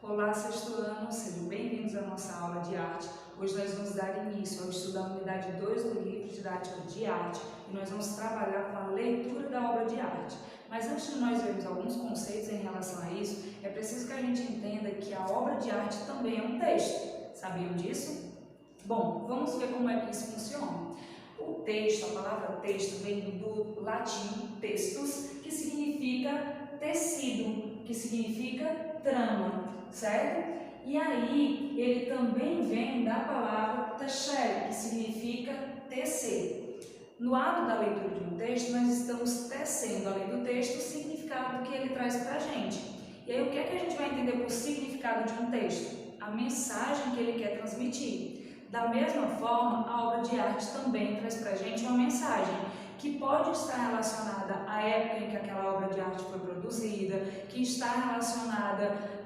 Olá, sexto ano, sejam bem-vindos à nossa aula de arte. Hoje nós vamos dar início ao estudo da unidade 2 do livro didático de arte e nós vamos trabalhar com a leitura da obra de arte. Mas antes de nós vermos alguns conceitos em relação a isso, é preciso que a gente entenda que a obra de arte também é um texto. Sabiam disso? Bom, vamos ver como é que isso funciona. O texto, a palavra texto, vem do latim textus, que significa tecido, que significa trama, certo? E aí, ele também vem da palavra tecere, que significa tecer. No ato da leitura de um texto, nós estamos tecendo, além do texto, o significado que ele traz para a gente. E aí, o que é que a gente vai entender por significado de um texto? A mensagem que ele quer transmitir. Da mesma forma, a obra de arte também traz para a gente uma mensagem que pode estar relacionada à época em que aquela obra de arte foi produzida, que está relacionada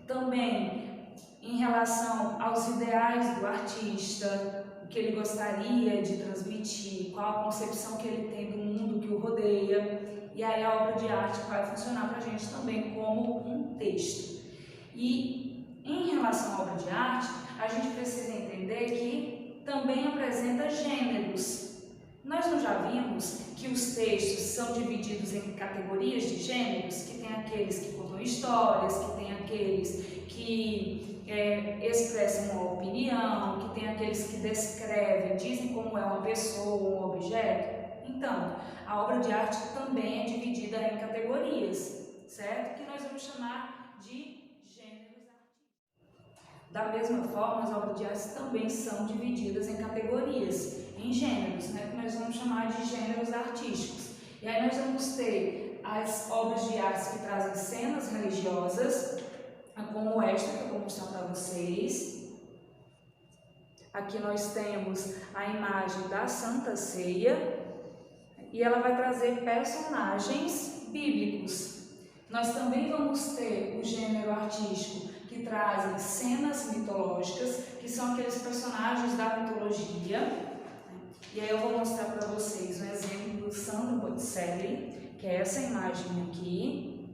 também em relação aos ideais do artista, o que ele gostaria de transmitir, qual a concepção que ele tem do mundo que o rodeia. E aí a obra de arte vai funcionar para a gente também como um texto. E em relação à obra de arte, a gente precisa entender que também apresenta gêneros. Nós não já vimos que os textos são divididos em categorias de gêneros, que tem aqueles que contam histórias, que tem aqueles que expressam uma opinião, que tem aqueles que descrevem, dizem como é uma pessoa ou um objeto. Então, a obra de arte também é dividida em categorias, certo? Que nós vamos chamar de da mesma forma, as obras de arte também são divididas em categorias, em gêneros, que nós vamos chamar de gêneros artísticos. E aí nós vamos ter as obras de arte que trazem cenas religiosas, como esta que eu vou mostrar para vocês. Aqui nós temos a imagem da Santa Ceia e ela vai trazer personagens bíblicos. Nós também vamos ter o gênero artístico que trazem cenas mitológicas, que são aqueles personagens da mitologia. E aí eu vou mostrar para vocês um exemplo do Sandro Botticelli, que é essa imagem aqui.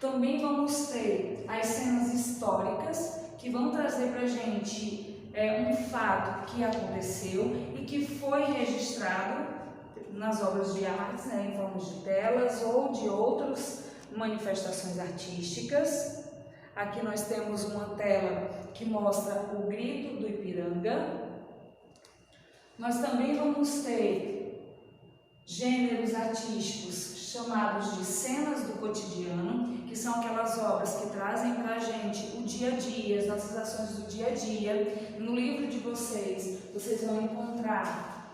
Também vamos ter as cenas históricas, que vão trazer para a gente um fato que aconteceu e que foi registrado nas obras de arte, em forma de telas ou de outras manifestações artísticas. Aqui nós temos uma tela que mostra o grito do Ipiranga. Nós também vamos ter gêneros artísticos chamados de cenas do cotidiano, que são aquelas obras que trazem para a gente o dia a dia, as nossas ações do dia a dia. No livro de vocês vão encontrar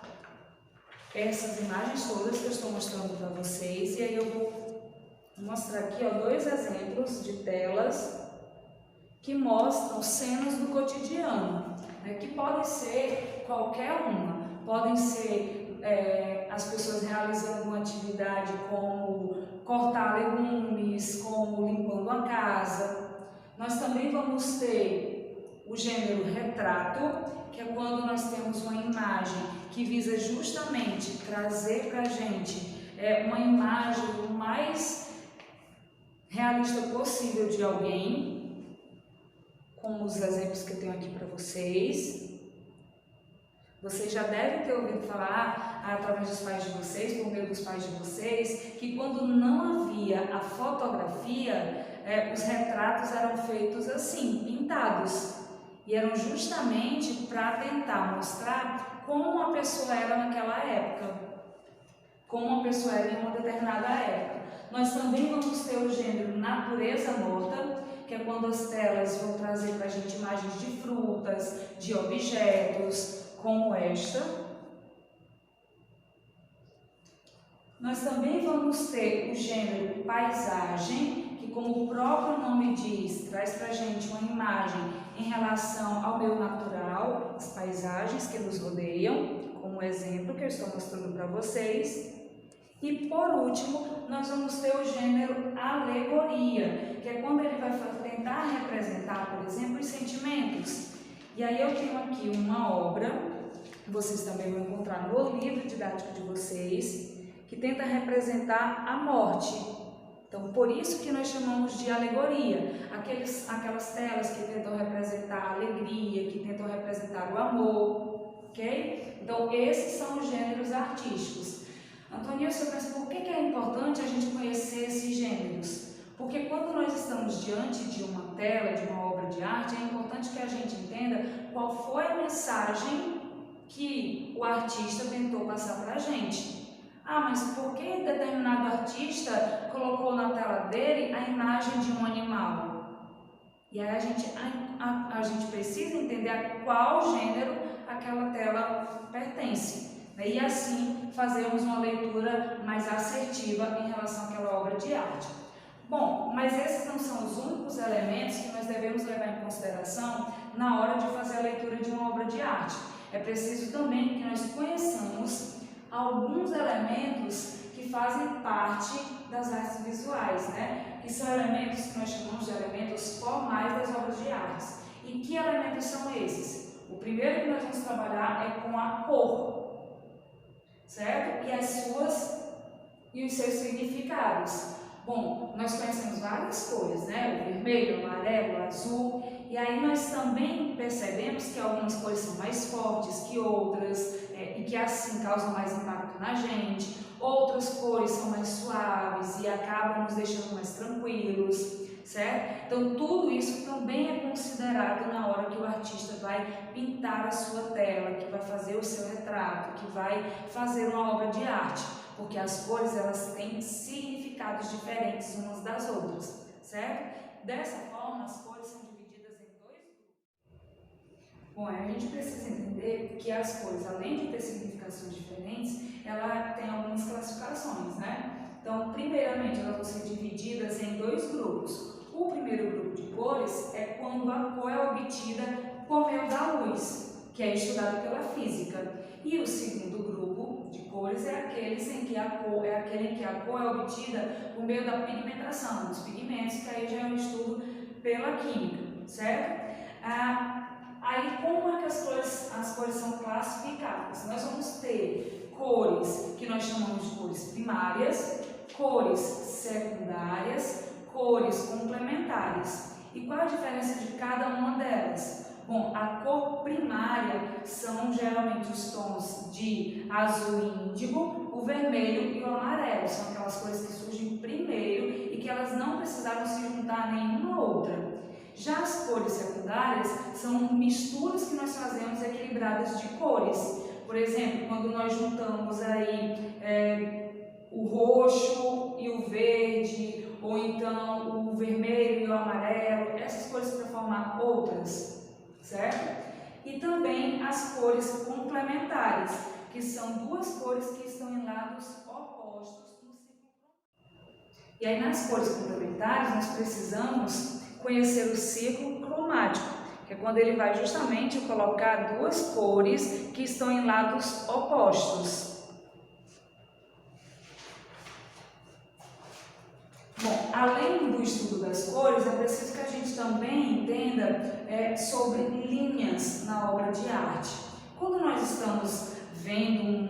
essas imagens todas que eu estou mostrando para vocês, e aí eu vou mostrar aqui dois exemplos de telas que mostram cenas do cotidiano, que podem ser qualquer uma, podem ser as pessoas realizando uma atividade como cortar legumes, como limpando a casa. Nós também vamos ter o gênero retrato, que é quando nós temos uma imagem que visa justamente trazer para a gente uma imagem o mais realista possível de alguém, como os exemplos que eu tenho aqui para vocês. Vocês já devem ter ouvido falar, através dos pais de vocês, por meio dos pais de vocês, que quando não havia a fotografia, os retratos eram feitos assim, pintados. E eram justamente para tentar mostrar como uma pessoa era naquela época, como uma pessoa era em uma determinada época. Nós também vamos ter o gênero natureza morta, que é quando as telas vão trazer para a gente imagens de frutas, de objetos, como esta. Nós também vamos ter o gênero paisagem, que, como o próprio nome diz, traz para a gente uma imagem em relação ao meio natural, as paisagens que nos rodeiam, como o exemplo que eu estou mostrando para vocês. E, por último, nós vamos ter o gênero alegoria, que é quando ele vai tentar representar, por exemplo, os sentimentos. E aí eu tenho aqui uma obra, vocês também vão encontrar no livro didático de vocês, que tenta representar a morte. Então, por isso que nós chamamos de alegoria, aquelas telas que tentam representar a alegria, que tentam representar o amor, ok? Então, esses são os gêneros artísticos. Antonilson, mas por que é importante a gente conhecer esses gêneros? Porque quando nós estamos diante de uma tela, de uma obra de arte, é importante que a gente entenda qual foi a mensagem que o artista tentou passar para a gente. Ah, mas por que determinado artista colocou na tela dele a imagem de um animal? E aí a gente precisa entender a qual gênero aquela tela pertence. E assim fazermos uma leitura mais assertiva em relação àquela obra de arte. Bom, mas esses não são os únicos elementos que nós devemos levar em consideração na hora de fazer a leitura de uma obra de arte. É preciso também que nós conheçamos alguns elementos que fazem parte das artes visuais, né? Que são elementos que nós chamamos de elementos formais das obras de artes. E que elementos são esses? O primeiro que nós vamos trabalhar é com a cor, certo? E os seus significados. Bom, nós conhecemos várias cores, né? O vermelho, o amarelo, o azul. E aí nós também percebemos que algumas cores são mais fortes que outras e que assim causam mais impacto na gente. Outras cores são mais suaves e acabam nos deixando mais tranquilos, certo? Então tudo isso também é considerado na hora que o artista vai pintar a sua tela, que vai fazer o seu retrato, que vai fazer uma obra de arte. Porque as cores, elas têm significados diferentes umas das outras, certo? Dessa forma, as cores são divididas em dois grupos. Bom, a gente precisa entender que as cores, além de ter significações diferentes, ela tem algumas classificações, né? Então, primeiramente, elas vão ser divididas em dois grupos. O primeiro grupo de cores é quando a cor é obtida por meio da luz, que é estudado pela física. E o segundo grupo de cores é aquele em que a cor é obtida por meio da pigmentação, dos pigmentos, que aí já é um estudo pela química, certo? Aí como é que as cores são classificadas? Nós vamos ter cores que nós chamamos de cores primárias, cores secundárias, cores complementares. E qual a diferença de cada uma delas? Bom, a cor primária são geralmente os tons de azul e índigo, o vermelho e o amarelo. São aquelas cores que surgem primeiro e que elas não precisaram se juntar a nenhuma outra. Já as cores secundárias são misturas que nós fazemos equilibradas de cores. Por exemplo, quando nós juntamos aí o roxo e o verde, ou então o vermelho e o amarelo, essas cores para formar outras. Certo? E também as cores complementares, que são duas cores que estão em lados opostos no ciclo cromático. E aí nas cores complementares nós precisamos conhecer o ciclo cromático, que é quando ele vai justamente colocar duas cores que estão em lados opostos. Bom, além do estudo das cores, é preciso que a gente também entenda sobre linhas na obra de arte. Quando nós estamos vendo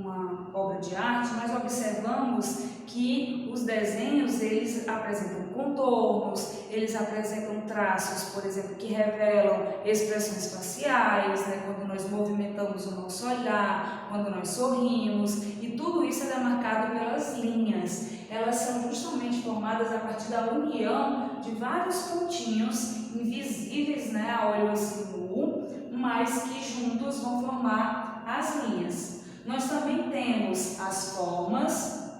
uma obra de arte, nós observamos que os desenhos, eles apresentam contornos, eles apresentam traços, por exemplo, que revelam expressões faciais, né, quando nós movimentamos o nosso olhar, quando nós sorrimos, e tudo isso é demarcado pelas linhas. Elas são justamente formadas a partir da união de vários pontinhos invisíveis, né, a olho assim nu, mas que juntos vão formar as linhas. Nós também temos as formas,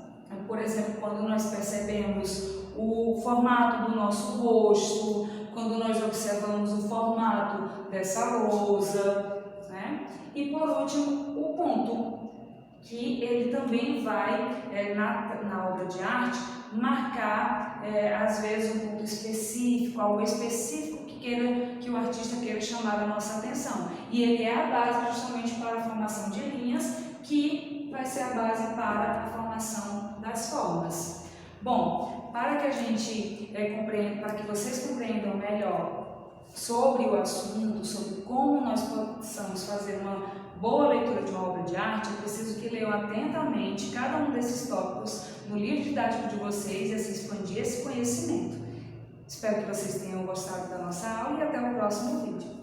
por exemplo, quando nós percebemos o formato do nosso rosto, quando nós observamos o formato dessa lousa, né? E por último, o ponto, que ele também vai, na obra de arte, marcar, às vezes, um ponto específico, algo específico que o artista queira chamar a nossa atenção. E ele é a base justamente para a formação de linhas, que vai ser a base para a formação das formas. Bom, para que a gente compreenda, para que vocês compreendam melhor sobre o assunto, sobre como nós possamos fazer uma boa leitura de uma obra de arte, é preciso que leiam atentamente cada um desses tópicos no livro didático de vocês e assim expandir esse conhecimento. Espero que vocês tenham gostado da nossa aula e até o próximo vídeo.